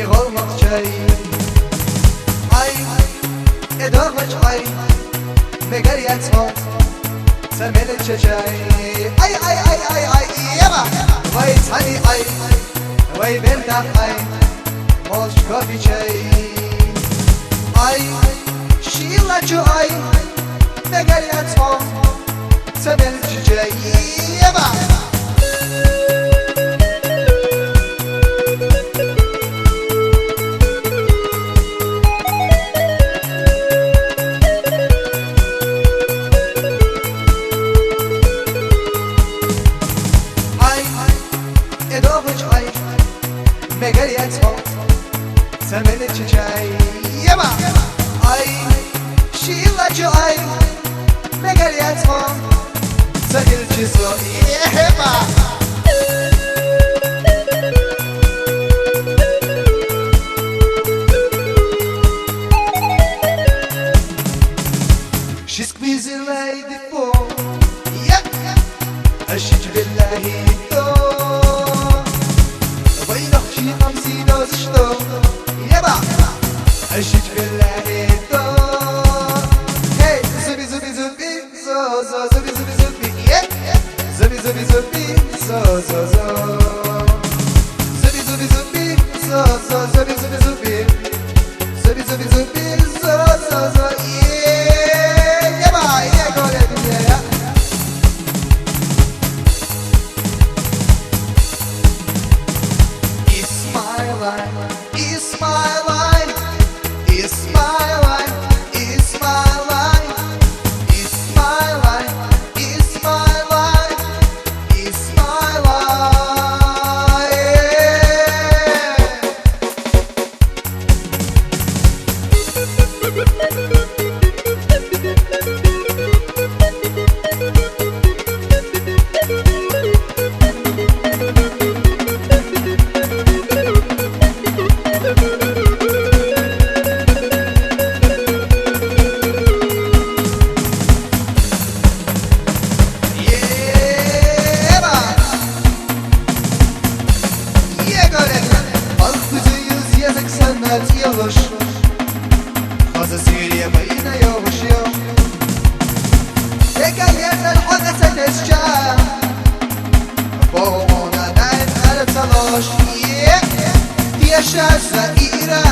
غلط شي اي ادغج اي مگر يتمو سمل الشجاي اي اي اي اي اي يبا وي تاني اي وي بنتا اي مولش كوفي شي اي شيلا جو اي مگر يتمو سمل الشجاي يبا مگر يتمو سمن الشجاي يبا اي شيلا جو اي مگر يتمو سهل جسو يبا شسك بيزلاي دفو يك اشج بالله يدو خمسين وزشتو يبا اشج بالله يدو هي زبي زبي زبي زو زو زبي زبي زبي زبي زبي زبي زو زو زو زبي زبي زبي زو زو زبي زبي زبي زبي زبي زبي زو زو زو يبا يا قول الدنيا It's my life, it's my life, it's my life, it's my life, it's my life, it's my life. Sanat yavaş Fazla Suriye bayına yavaş yavaş Tekrar yerden odese teşcan Boğuna daim arı talaş Yaşar Zaira